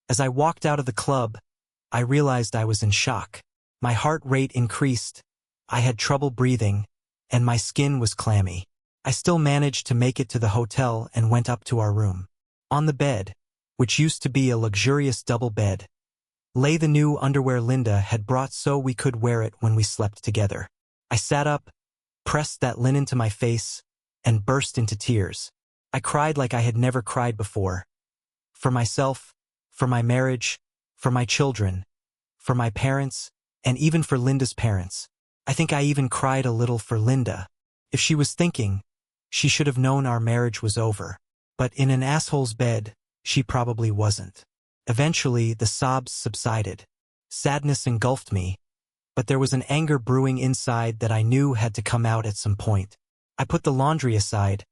As I walked out of the club, I realized I was in shock. My heart rate increased, I had trouble breathing, and my skin was clammy. I still managed to make it to the hotel and went up to our room. On the bed, which used to be a luxurious double bed, lay the new underwear Linda had brought so we could wear it when we slept together. I sat up, pressed that linen to my face, and burst into tears. I cried like I had never cried before. For myself, for my marriage, for my children, for my parents, and even for Linda's parents. I think I even cried a little for Linda. If she was thinking, she should have known our marriage was over. But in an asshole's bed, she probably wasn't. Eventually, the sobs subsided. Sadness engulfed me, but there was an anger brewing inside that I knew had to come out at some point. I put the laundry aside,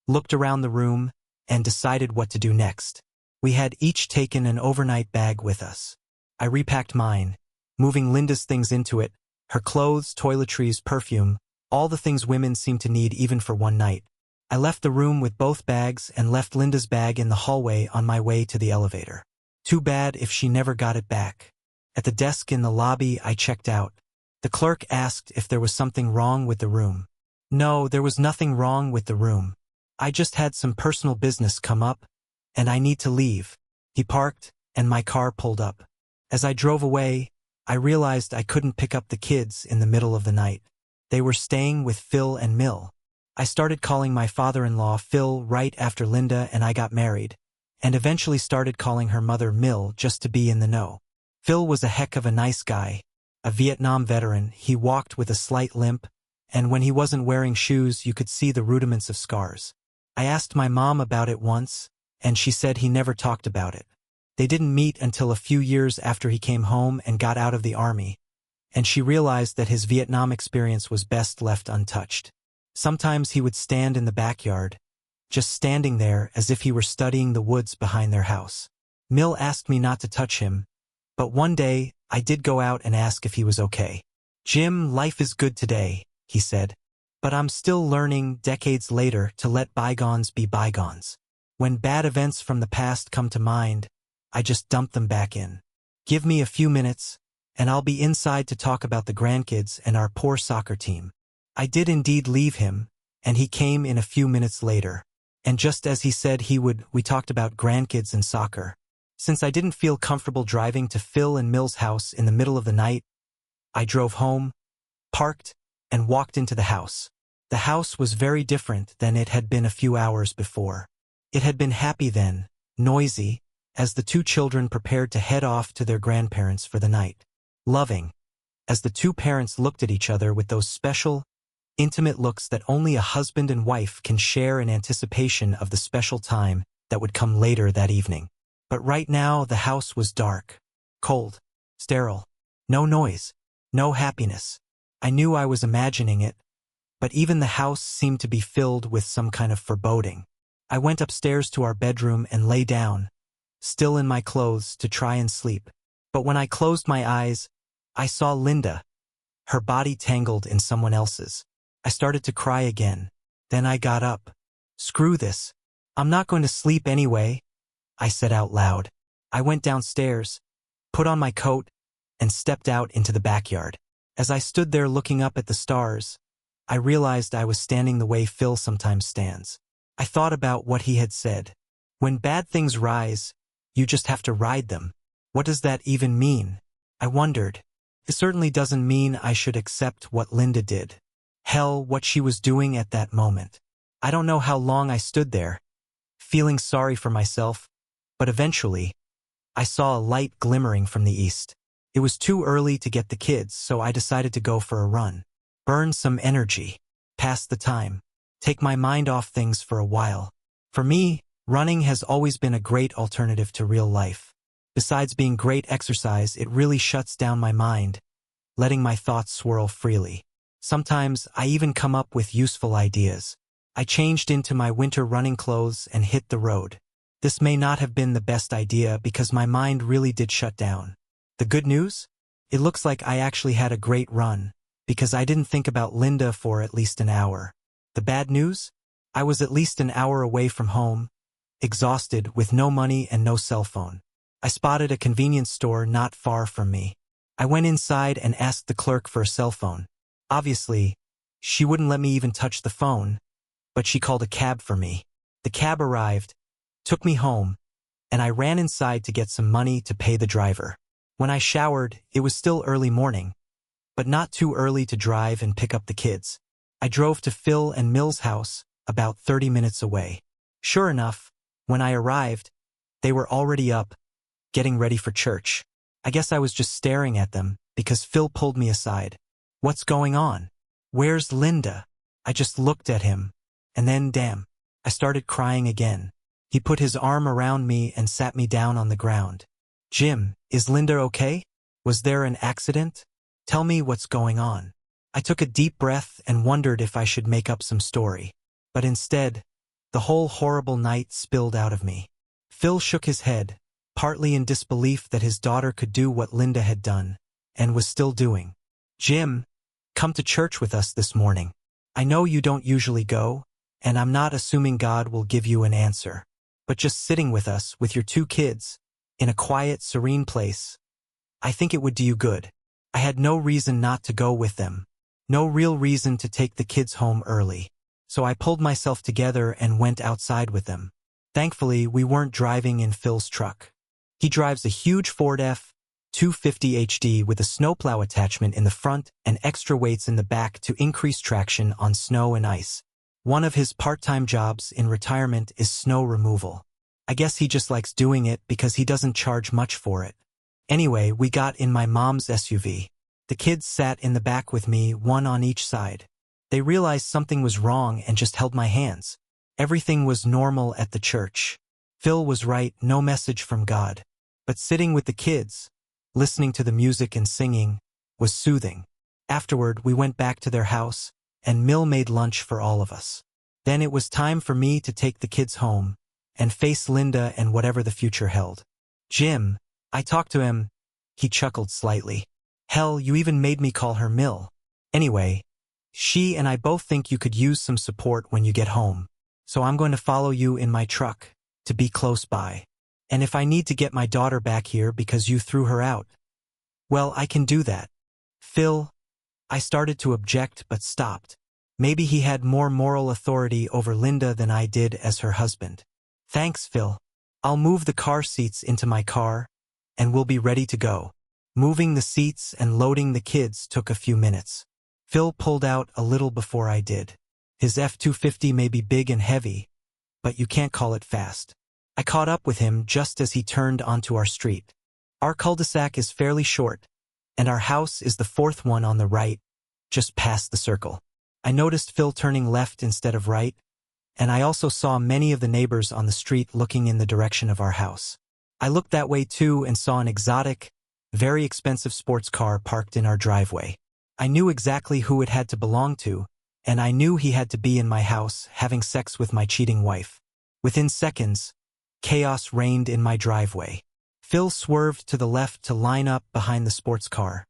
looked around the room, and decided what to do next. We had each taken an overnight bag with us. I repacked mine, moving Linda's things into it, her clothes, toiletries, perfume, all the things women seem to need even for one night. I left the room with both bags and left Linda's bag in the hallway on my way to the elevator. Too bad if she never got it back. At the desk in the lobby, I checked out. The clerk asked if there was something wrong with the room. No, there was nothing wrong with the room. I just had some personal business come up, and I need to leave. He parked, and my car pulled up. As I drove away, I realized I couldn't pick up the kids in the middle of the night. They were staying with Phil and Mill. I started calling my father-in-law Phil right after Linda and I got married, and eventually started calling her mother Mill just to be in the know. Phil was a heck of a nice guy, a Vietnam veteran. He walked with a slight limp, and when he wasn't wearing shoes you could see the rudiments of scars. I asked my mom about it once, and she said he never talked about it. They didn't meet until a few years after he came home and got out of the army, and she realized that his Vietnam experience was best left untouched. Sometimes he would stand in the backyard, just standing there as if he were studying the woods behind their house. Mill asked me not to touch him, but one day I did go out and ask if he was okay. "Jim, life is good today," he said, "but I'm still learning decades later to let bygones be bygones. When bad events from the past come to mind, I just dump them back in. Give me a few minutes, and I'll be inside to talk about the grandkids and our poor soccer team." I did indeed leave him, and he came in a few minutes later. And just as he said he would, we talked about grandkids and soccer. Since I didn't feel comfortable driving to Phil and Mill's house in the middle of the night, I drove home, parked, and walked into the house. The house was very different than it had been a few hours before. It had been happy then, noisy, as the two children prepared to head off to their grandparents for the night. Loving, as the two parents looked at each other with those special, intimate looks that only a husband and wife can share in anticipation of the special time that would come later that evening. But right now the house was dark, cold, sterile, no noise, no happiness. I knew I was imagining it, but even the house seemed to be filled with some kind of foreboding. I went upstairs to our bedroom and lay down, still in my clothes, to try and sleep. But when I closed my eyes, I saw Linda, her body tangled in someone else's. I started to cry again. Then I got up. "Screw this. I'm not going to sleep anyway," I said out loud. I went downstairs, put on my coat, and stepped out into the backyard. As I stood there looking up at the stars, I realized I was standing the way Phil sometimes stands. I thought about what he had said. When bad things rise, you just have to ride them. What does that even mean? I wondered. It certainly doesn't mean I should accept what Linda did. Hell, what she was doing at that moment. I don't know how long I stood there, feeling sorry for myself, but eventually, I saw a light glimmering from the east. It was too early to get the kids, so I decided to go for a run. Burn some energy, pass the time, take my mind off things for a while. For me, running has always been a great alternative to real life. Besides being great exercise, it really shuts down my mind, letting my thoughts swirl freely. Sometimes I even come up with useful ideas. I changed into my winter running clothes and hit the road. This may not have been the best idea because my mind really did shut down. The good news? It looks like I actually had a great run, because I didn't think about Linda for at least an hour. The bad news? I was at least an hour away from home, exhausted, with no money and no cell phone. I spotted a convenience store not far from me. I went inside and asked the clerk for a cell phone. Obviously, she wouldn't let me even touch the phone, but she called a cab for me. The cab arrived, took me home, and I ran inside to get some money to pay the driver. When I showered, it was still early morning, but not too early to drive and pick up the kids. I drove to Phil and Mill's house, about 30 minutes away. Sure enough, when I arrived, they were already up, getting ready for church. I guess I was just staring at them, because Phil pulled me aside. "What's going on? Where's Linda?" I just looked at him, and then, damn, I started crying again. He put his arm around me and sat me down on the ground. "Jim, is Linda okay? Was there an accident? Tell me what's going on." I took a deep breath and wondered if I should make up some story. But instead, the whole horrible night spilled out of me. Phil shook his head, partly in disbelief that his daughter could do what Linda had done, and was still doing. "Jim, come to church with us this morning. I know you don't usually go, and I'm not assuming God will give you an answer. But just sitting with us, with your 2 kids, in a quiet, serene place, I think it would do you good." I had no reason not to go with them. No real reason to take the kids home early. So I pulled myself together and went outside with them. Thankfully, we weren't driving in Phil's truck. He drives a huge Ford F-250 HD with a snowplow attachment in the front and extra weights in the back to increase traction on snow and ice. One of his part-time jobs in retirement is snow removal. I guess he just likes doing it because he doesn't charge much for it. Anyway, we got in my mom's SUV. The kids sat in the back with me, one on each side. They realized something was wrong and just held my hands. Everything was normal at the church. Phil was right, no message from God. But sitting with the kids, listening to the music and singing, was soothing. Afterward, we went back to their house, and Mill made lunch for all of us. Then it was time for me to take the kids home and face Linda and whatever the future held. "Jim, I talked to him." He chuckled slightly. "Hell, you even made me call her Mill. Anyway, she and I both think you could use some support when you get home. So I'm going to follow you in my truck, to be close by. And if I need to get my daughter back here because you threw her out, well, I can do that." "Phil," I started to object but stopped. Maybe he had more moral authority over Linda than I did as her husband. "Thanks, Phil. I'll move the car seats into my car, and we'll be ready to go." Moving the seats and loading the kids took a few minutes. Phil pulled out a little before I did. His F-250 may be big and heavy, but you can't call it fast. I caught up with him just as he turned onto our street. Our cul-de-sac is fairly short, and our house is the 4th one on the right, just past the circle. I noticed Phil turning left instead of right, and I also saw many of the neighbors on the street looking in the direction of our house. I looked that way too and saw an exotic, very expensive sports car parked in our driveway. I knew exactly who it had to belong to, and I knew he had to be in my house having sex with my cheating wife. Within seconds, chaos reigned in my driveway. Phil swerved to the left to line up behind the sports car.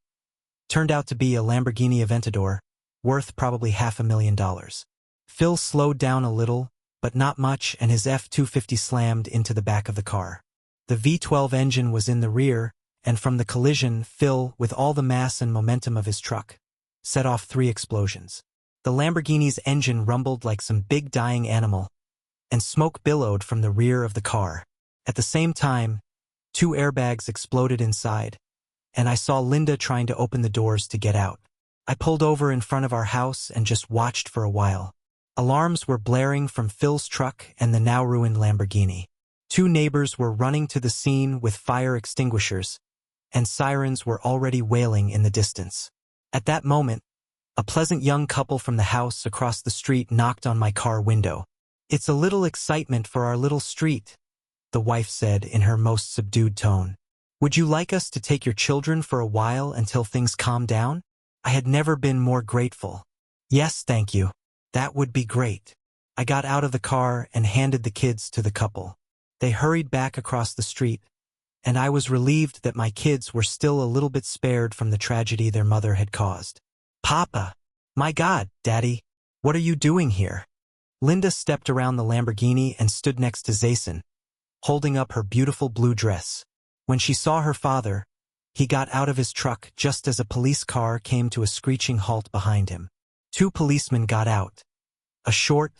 Turned out to be a Lamborghini Aventador, worth probably $500,000. Phil slowed down a little, but not much, and his F-250 slammed into the back of the car. The V12 engine was in the rear, and from the collision, Phil, with all the mass and momentum of his truck, set off 3 explosions. The Lamborghini's engine rumbled like some big dying animal, and smoke billowed from the rear of the car. At the same time, 2 airbags exploded inside, and I saw Linda trying to open the doors to get out. I pulled over in front of our house and just watched for a while. Alarms were blaring from Phil's truck and the now-ruined Lamborghini. 2 neighbors were running to the scene with fire extinguishers, and sirens were already wailing in the distance. At that moment, a pleasant young couple from the house across the street knocked on my car window. "It's a little excitement for our little street," the wife said in her most subdued tone. "Would you like us to take your children for a while until things calm down?" I had never been more grateful. "Yes, thank you. That would be great." I got out of the car and handed the kids to the couple. They hurried back across the street, and I was relieved that my kids were still a little bit spared from the tragedy their mother had caused. "Papa! My God, Daddy! What are you doing here?" Linda stepped around the Lamborghini and stood next to Zason, holding up her beautiful blue dress. When she saw her father, he got out of his truck just as a police car came to a screeching halt behind him. Two policemen got out. A short,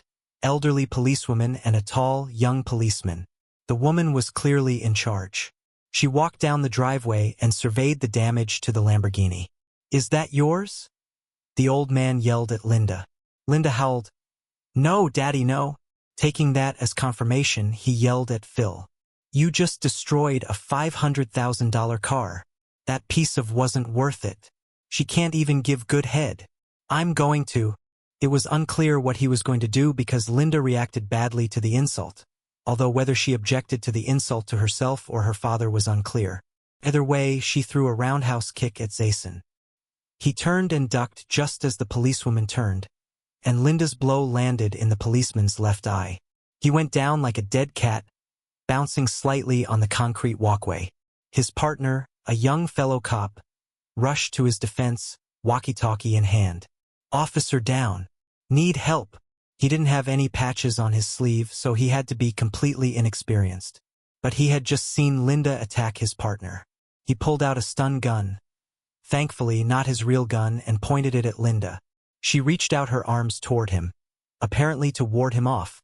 elderly policewoman and a tall, young policeman. The woman was clearly in charge. She walked down the driveway and surveyed the damage to the Lamborghini. "Is that yours?" the old man yelled at Linda. Linda howled, "No, Daddy, no." Taking that as confirmation, he yelled at Phil. "You just destroyed a $500,000 car. That piece of wasn't worth it. She can't even give good head." "I'm going to." It was unclear what he was going to do because Linda reacted badly to the insult, although whether she objected to the insult to herself or her father was unclear. Either way, she threw a roundhouse kick at Jason. He turned and ducked just as the policewoman turned, and Linda's blow landed in the policeman's left eye. He went down like a dead cat, bouncing slightly on the concrete walkway. His partner, a young fellow cop, rushed to his defense, walkie-talkie in hand. "Officer down. Need help." He didn't have any patches on his sleeve, so he had to be completely inexperienced. But he had just seen Linda attack his partner. He pulled out a stun gun, thankfully not his real gun, and pointed it at Linda. She reached out her arms toward him, apparently to ward him off,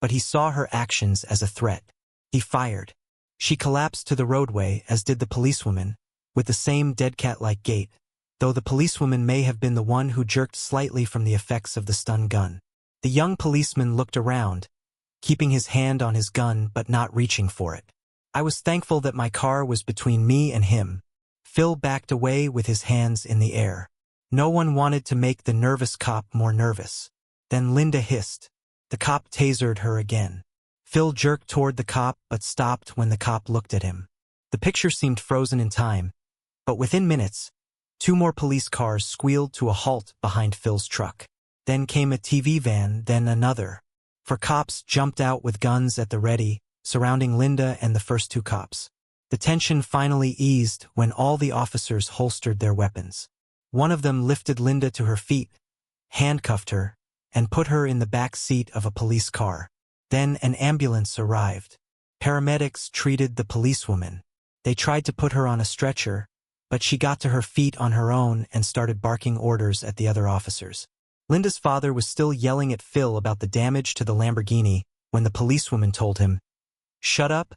but he saw her actions as a threat. He fired. She collapsed to the roadway, as did the policewoman, with the same dead cat-like gait, though the policewoman may have been the one who jerked slightly from the effects of the stun gun. The young policeman looked around, keeping his hand on his gun but not reaching for it. "I was thankful that my car was between me and him." Phil backed away with his hands in the air. No one wanted to make the nervous cop more nervous. Then Linda hissed. The cop tasered her again. Phil jerked toward the cop but stopped when the cop looked at him. The picture seemed frozen in time, but within minutes, two more police cars squealed to a halt behind Phil's truck. Then came a TV van, then another. Four cops jumped out with guns at the ready, surrounding Linda and the first two cops. The tension finally eased when all the officers holstered their weapons. One of them lifted Linda to her feet, handcuffed her, and put her in the back seat of a police car. Then an ambulance arrived. Paramedics treated the policewoman. They tried to put her on a stretcher, but she got to her feet on her own and started barking orders at the other officers. Linda's father was still yelling at Phil about the damage to the Lamborghini when the policewoman told him, "Shut up,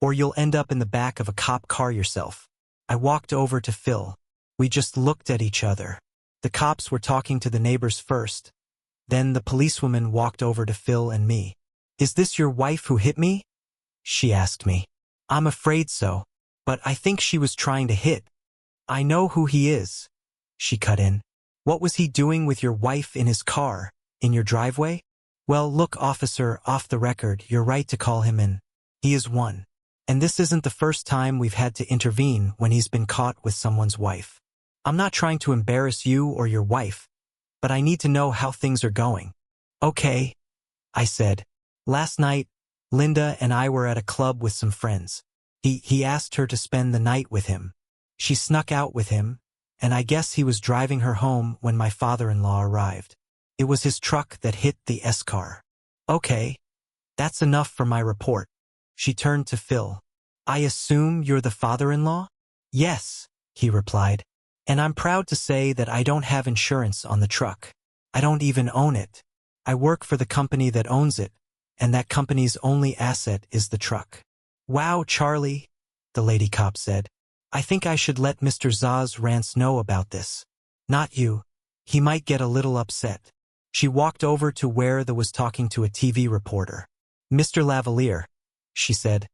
or you'll end up in the back of a cop car yourself." I walked over to Phil. We just looked at each other. The cops were talking to the neighbors first. Then the policewoman walked over to Phil and me. "Is this your wife who hit me?" she asked me. "I'm afraid so, but I think she was trying to hit." "I know who he is," she cut in. "What was he doing with your wife in his car, in your driveway?" "Well, look, officer, off the record, you're right to call him in. He is one. And this isn't the first time we've had to intervene when he's been caught with someone's wife. I'm not trying to embarrass you or your wife, but I need to know how things are going." "Okay," I said. "Last night, Linda and I were at a club with some friends. He asked her to spend the night with him. She snuck out with him, and I guess he was driving her home when my father-in-law arrived. It was his truck that hit the S-car." "Okay, that's enough for my report." She turned to Phil. "I assume you're the father-in-law?" "Yes," he replied. "And I'm proud to say that I don't have insurance on the truck. I don't even own it. I work for the company that owns it, and that company's only asset is the truck." "Wow, Charlie," the lady cop said. "I think I should let Mr. Zaz Rance know about this." "Not you. He might get a little upset." She walked over to where they was talking to a TV reporter. "Mr. Lavalier," she said,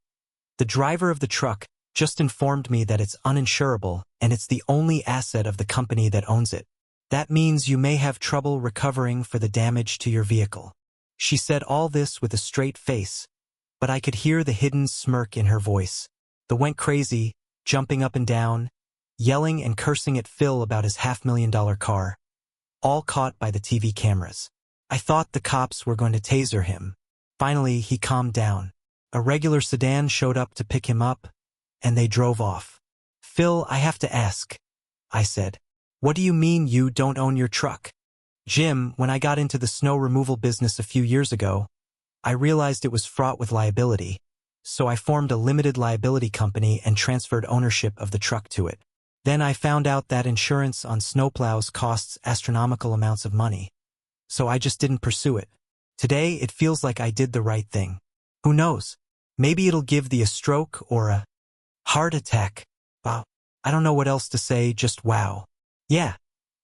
"the driver of the truck just informed me that it's uninsurable and it's the only asset of the company that owns it. That means you may have trouble recovering for the damage to your vehicle." She said all this with a straight face, but I could hear the hidden smirk in her voice. They went crazy, jumping up and down, yelling and cursing at Phil about his $500,000 car, all caught by the TV cameras. I thought the cops were going to taser him. Finally, he calmed down. A regular sedan showed up to pick him up, and they drove off. "Phil, I have to ask," I said. "What do you mean you don't own your truck?" "Jim, when I got into the snow removal business a few years ago, I realized it was fraught with liability. so I formed a limited liability company and transferred ownership of the truck to it. Then I found out that insurance on snowplows costs astronomical amounts of money, so I just didn't pursue it. Today, it feels like I did the right thing. Who knows? Maybe it'll give thee a stroke or a heart attack. Wow. I don't know what else to say, just wow. Yeah.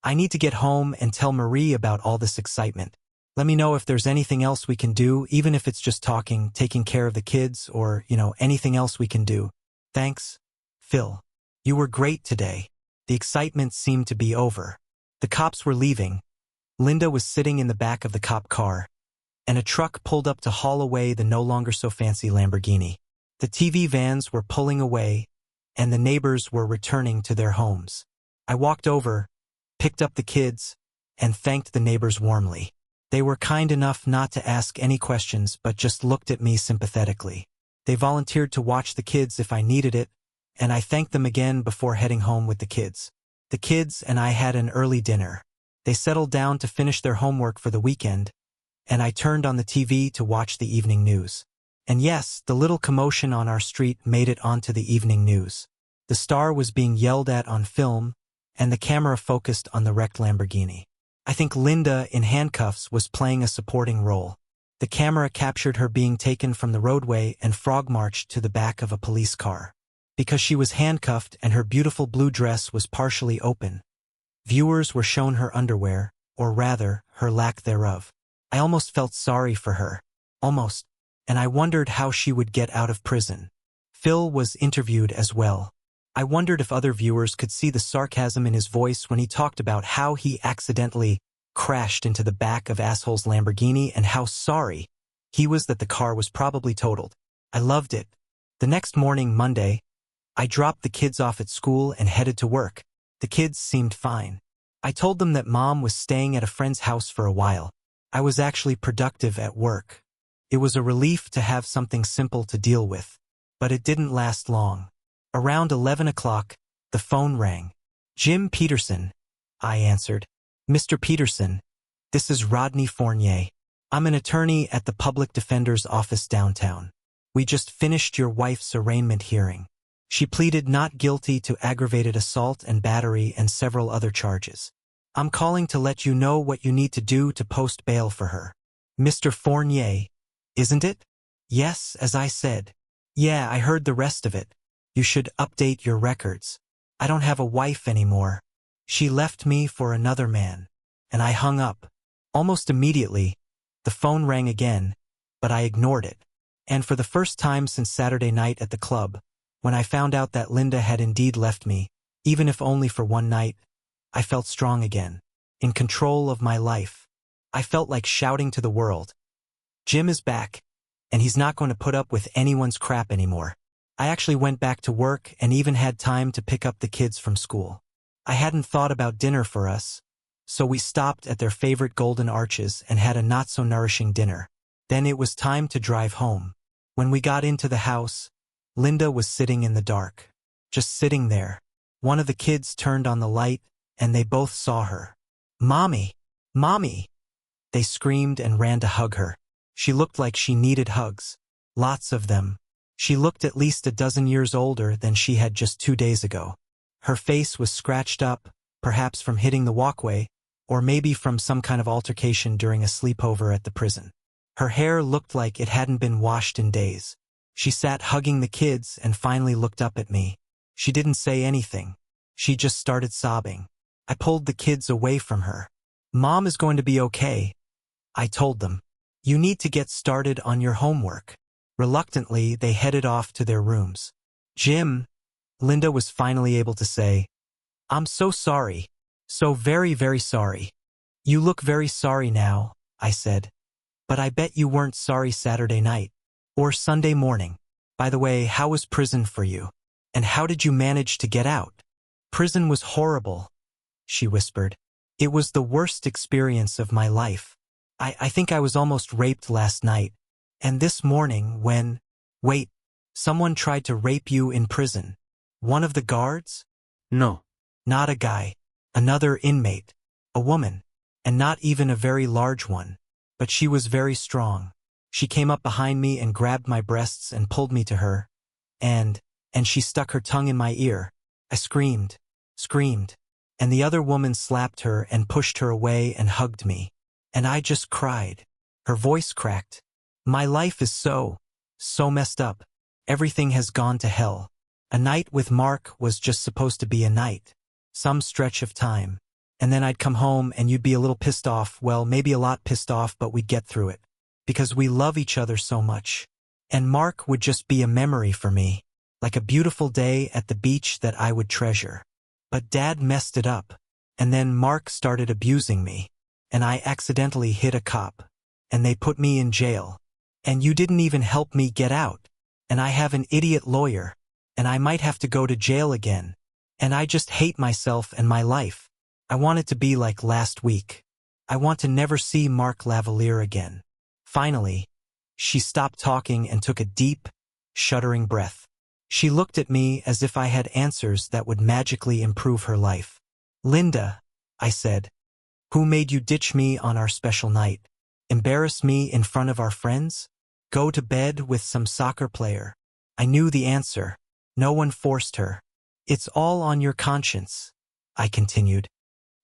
I need to get home and tell Marie about all this excitement. Let me know if there's anything else we can do, even if it's just talking, taking care of the kids, or, anything else we can do. Thanks, Phil. You were great today. The excitement seemed to be over. The cops were leaving. Linda was sitting in the back of the cop car, and a truck pulled up to haul away the no longer so fancy Lamborghini. The TV vans were pulling away, and the neighbors were returning to their homes. I walked over, picked up the kids, and thanked the neighbors warmly. They were kind enough not to ask any questions but just looked at me sympathetically. They volunteered to watch the kids if I needed it, and I thanked them again before heading home with the kids. The kids and I had an early dinner. They settled down to finish their homework for the weekend, and I turned on the TV to watch the evening news. And yes, the little commotion on our street made it onto the evening news. The star was being yelled at on film, and the camera focused on the wrecked Lamborghini. I think Linda, in handcuffs, was playing a supporting role. The camera captured her being taken from the roadway and frog-marched to the back of a police car. Because she was handcuffed and her beautiful blue dress was partially open, viewers were shown her underwear, or rather, her lack thereof. I almost felt sorry for her. Almost. And I wondered how she would get out of prison. Phil was interviewed as well. I wondered if other viewers could see the sarcasm in his voice when he talked about how he accidentally crashed into the back of asshole's Lamborghini and how sorry he was that the car was probably totaled. I loved it. The next morning, Monday, I dropped the kids off at school and headed to work. The kids seemed fine. I told them that Mom was staying at a friend's house for a while. I was actually productive at work. It was a relief to have something simple to deal with. But it didn't last long. Around 11 o'clock, the phone rang. Jim Peterson, I answered. Mr. Peterson, this is Rodney Fournier. I'm an attorney at the public defender's office downtown. We just finished your wife's arraignment hearing. She pleaded not guilty to aggravated assault and battery and several other charges. I'm calling to let you know what you need to do to post bail for her. Mr. Fournier, isn't it? Yes, as I said. Yeah, I heard the rest of it. You should update your records. I don't have a wife anymore. She left me for another man. And I hung up. Almost immediately, the phone rang again, but I ignored it. And for the first time since Saturday night at the club, when I found out that Linda had indeed left me, even if only for one night, I felt strong again, in control of my life. I felt like shouting to the world. Jim is back, and he's not going to put up with anyone's crap anymore. I actually went back to work and even had time to pick up the kids from school. I hadn't thought about dinner for us, so we stopped at their favorite Golden Arches and had a not-so-nourishing dinner. Then it was time to drive home. When we got into the house, Linda was sitting in the dark, just sitting there. One of the kids turned on the light, and they both saw her. "Mommy! Mommy!" They screamed and ran to hug her. She looked like she needed hugs. Lots of them. She looked at least a dozen years older than she had just 2 days ago. Her face was scratched up, perhaps from hitting the walkway, or maybe from some kind of altercation during a sleepover at the prison. Her hair looked like it hadn't been washed in days. She sat hugging the kids and finally looked up at me. She didn't say anything. She just started sobbing. I pulled the kids away from her. "Mom is going to be okay," I told them. "You need to get started on your homework." Reluctantly, they headed off to their rooms. "Jim," Linda was finally able to say, "I'm so sorry. So very, very sorry." "You look very sorry now," I said. "But I bet you weren't sorry Saturday night. Or Sunday morning. By the way, how was prison for you? And how did you manage to get out?" "Prison was horrible," she whispered. "It was the worst experience of my life. I think I was almost raped last night. And this morning when... Wait, someone tried to rape you in prison. One of the guards?" No. "Not a guy. Another inmate. A woman. And not even a very large one. But she was very strong. She came up behind me and grabbed my breasts and pulled me to her, and she stuck her tongue in my ear. I screamed, and the other woman slapped her and pushed her away and hugged me. And I just cried. Her voice cracked. My life is so messed up. Everything has gone to hell. A night with Mark was just supposed to be a night. Some stretch of time. And then I'd come home and you'd be a little pissed off, well, maybe a lot pissed off, but we'd get through it. Because we love each other so much. And Mark would just be a memory for me. Like a beautiful day at the beach that I would treasure. But Dad messed it up. And then Mark started abusing me. And I accidentally hit a cop. And they put me in jail. And you didn't even help me get out. And I have an idiot lawyer. And I might have to go to jail again. And I just hate myself and my life. I want it to be like last week. I want to never see Mark Lavalier again. Finally, she stopped talking and took a deep, shuddering breath. She looked at me as if I had answers that would magically improve her life. Linda, I said, who made you ditch me on our special night? Embarrass me in front of our friends? Go to bed with some soccer player? I knew the answer. No one forced her. It's all on your conscience, I continued.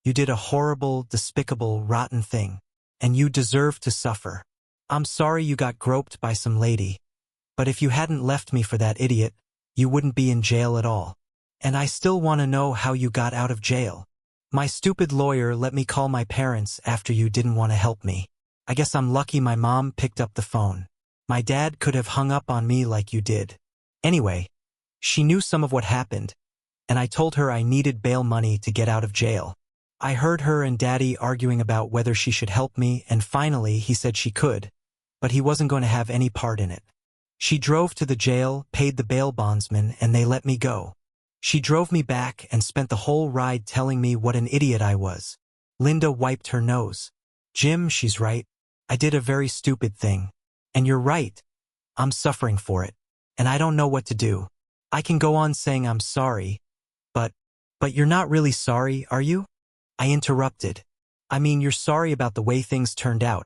You did a horrible, despicable, rotten thing, and you deserve to suffer. I'm sorry you got groped by some lady, but if you hadn't left me for that idiot, you wouldn't be in jail at all. And I still want to know how you got out of jail. My stupid lawyer let me call my parents after you didn't want to help me. I guess I'm lucky my mom picked up the phone. My dad could have hung up on me like you did. Anyway, she knew some of what happened, and I told her I needed bail money to get out of jail. I heard her and Daddy arguing about whether she should help me, and finally he said she could, but he wasn't going to have any part in it. She drove to the jail, paid the bail bondsman, and they let me go. She drove me back and spent the whole ride telling me what an idiot I was. Linda wiped her nose. Jim, she's right. I did a very stupid thing. And you're right. I'm suffering for it. And I don't know what to do. I can go on saying I'm sorry, but you're not really sorry, are you? I interrupted. I mean, you're sorry about the way things turned out.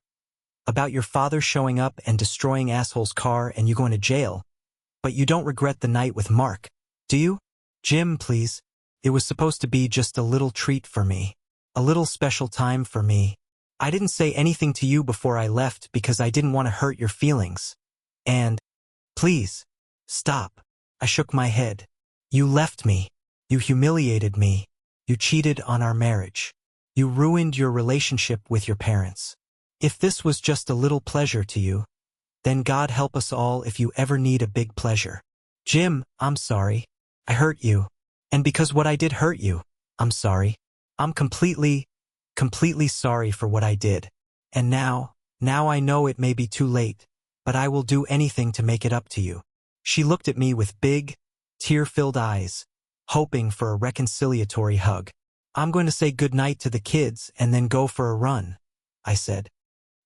About your father showing up and destroying asshole's car and you going to jail. But you don't regret the night with Mark, do you? Jim, please. It was supposed to be just a little treat for me. A little special time for me. I didn't say anything to you before I left because I didn't want to hurt your feelings. And, please, stop. I shook my head. You left me. You humiliated me. You cheated on our marriage. You ruined your relationship with your parents. If this was just a little pleasure to you, then God help us all if you ever need a big pleasure. Jim, I'm sorry. I hurt you. And because what I did hurt you, I'm sorry. I'm completely sorry for what I did. And now I know it may be too late, but I will do anything to make it up to you. She looked at me with big, tear-filled eyes, hoping for a reconciliatory hug. I'm going to say goodnight to the kids and then go for a run, I said.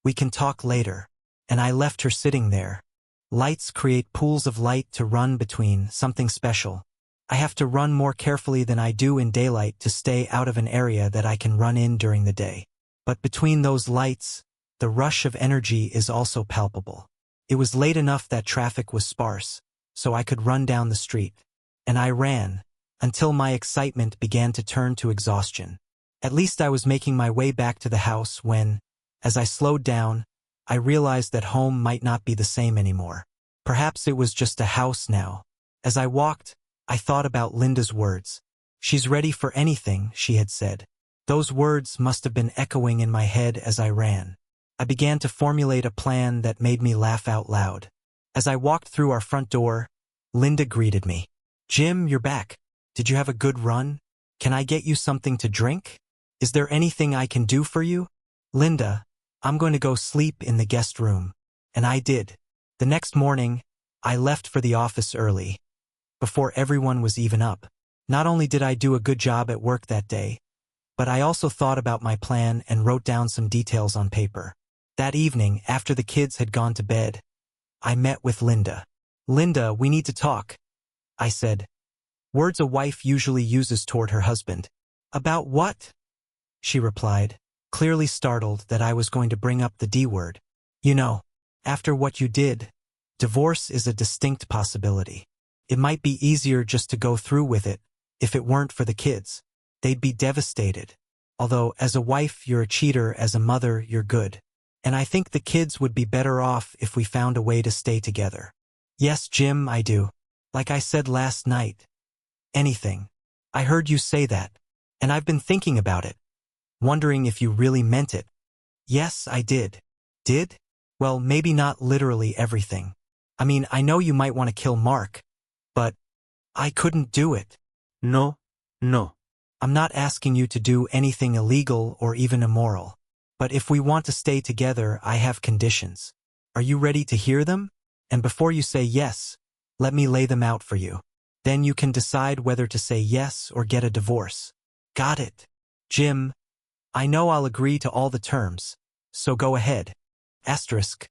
We can talk later. And I left her sitting there. Lights create pools of light to run between, something special. I have to run more carefully than I do in daylight to stay out of an area that I can run in during the day. But between those lights, the rush of energy is also palpable. It was late enough that traffic was sparse, so I could run down the street. And I ran, until my excitement began to turn to exhaustion. At least I was making my way back to the house when, as I slowed down, I realized that home might not be the same anymore. Perhaps it was just a house now. As I walked, I thought about Linda's words. She's ready for anything, she had said. Those words must have been echoing in my head as I ran. I began to formulate a plan that made me laugh out loud. As I walked through our front door, Linda greeted me. Jim, you're back. Did you have a good run? Can I get you something to drink? Is there anything I can do for you? Linda, I'm going to go sleep in the guest room. And I did. The next morning, I left for the office early, before everyone was even up. Not only did I do a good job at work that day, but I also thought about my plan and wrote down some details on paper. That evening, after the kids had gone to bed, I met with Linda. Linda, we need to talk, I said. Words a wife usually uses toward her husband. About what? She replied, clearly startled that I was going to bring up the D word. You know, After what you did, divorce is a distinct possibility. It might be easier just to go through with it. If it weren't for the kids, they'd be devastated. Although, as a wife, you're a cheater, as a mother, you're good. And I think the kids would be better off if we found a way to stay together. Yes, Jim, I do. Like I said last night. Anything. I heard you say that. And I've been thinking about it. Wondering if you really meant it. Yes, I did. Did? Well, maybe not literally everything. I mean, I know you might want to kill Mark. But I couldn't do it. No, no. I'm not asking you to do anything illegal or even immoral. But if we want to stay together, I have conditions. Are you ready to hear them? And before you say yes, let me lay them out for you. Then you can decide whether to say yes or get a divorce. Got it. Jim, I know I'll agree to all the terms, so go ahead. Asterisk.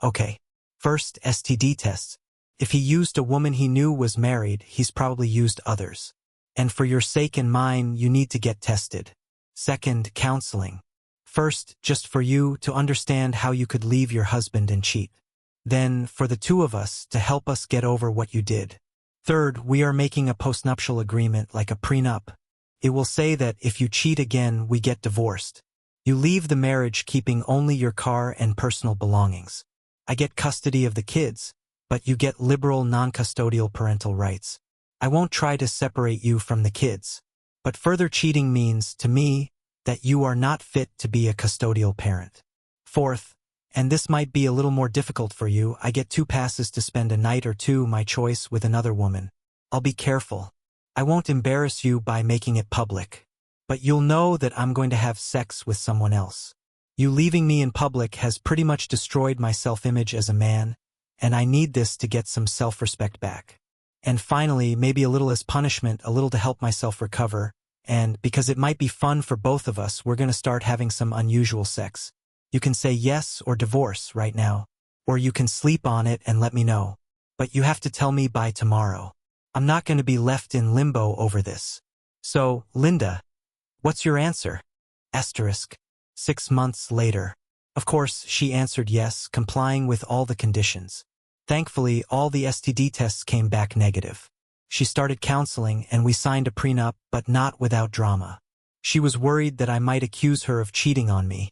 Okay. First, STD tests. If he used a woman he knew was married, he's probably used others. And for your sake and mine, you need to get tested. Second, counseling. First, just for you to understand how you could leave your husband and cheat. Then, for the two of us to help us get over what you did. Third, we are making a postnuptial agreement like a prenup. It will say that if you cheat again, we get divorced. You leave the marriage keeping only your car and personal belongings. I get custody of the kids, but you get liberal non-custodial parental rights. I won't try to separate you from the kids. But further cheating means, to me, that you are not fit to be a custodial parent. Fourth, and this might be a little more difficult for you, I get 2 passes to spend a night or 2, my choice, with another woman. I'll be careful. I won't embarrass you by making it public. But you'll know that I'm going to have sex with someone else. You leaving me in public has pretty much destroyed my self-image as a man, and I need this to get some self-respect back. And finally, maybe a little as punishment, a little to help myself recover, and because it might be fun for both of us, we're going to start having some unusual sex. You can say yes or divorce right now, or you can sleep on it and let me know. But you have to tell me by tomorrow. I'm not going to be left in limbo over this. So, Linda, what's your answer? Asterisk. 6 months later. Of course, she answered yes, complying with all the conditions. Thankfully, all the STD tests came back negative. She started counseling and we signed a prenup, but not without drama. She was worried that I might accuse her of cheating on me,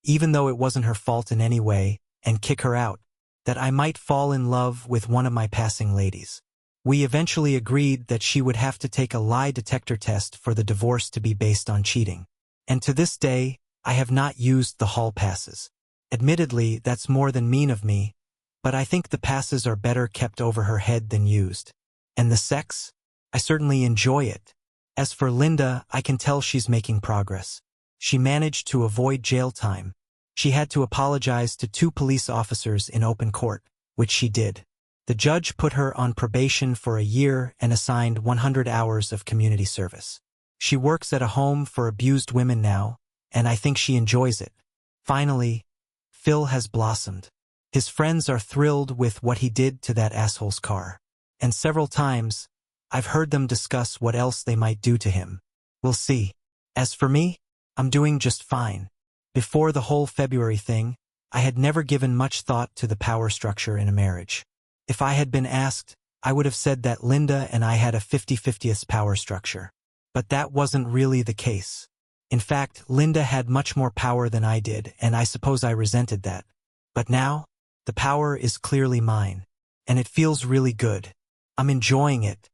even though it wasn't her fault in any way, and kick her out, that I might fall in love with one of my passing ladies. We eventually agreed that she would have to take a lie detector test for the divorce to be based on cheating. And to this day, I have not used the hall passes. Admittedly, that's more than mean of me, but I think the passes are better kept over her head than used. And the sex? I certainly enjoy it. As for Linda, I can tell she's making progress. She managed to avoid jail time. She had to apologize to 2 police officers in open court, which she did. The judge put her on probation for a year and assigned 100 hours of community service. She works at a home for abused women now, and I think she enjoys it. Finally, Phil has blossomed. His friends are thrilled with what he did to that asshole's car. And several times, I've heard them discuss what else they might do to him. We'll see. As for me, I'm doing just fine. Before the whole February thing, I had never given much thought to the power structure in a marriage. If I had been asked, I would have said that Linda and I had a 50-50th power structure. But that wasn't really the case. In fact, Linda had much more power than I did, and I suppose I resented that. But now, the power is clearly mine, and it feels really good. I'm enjoying it,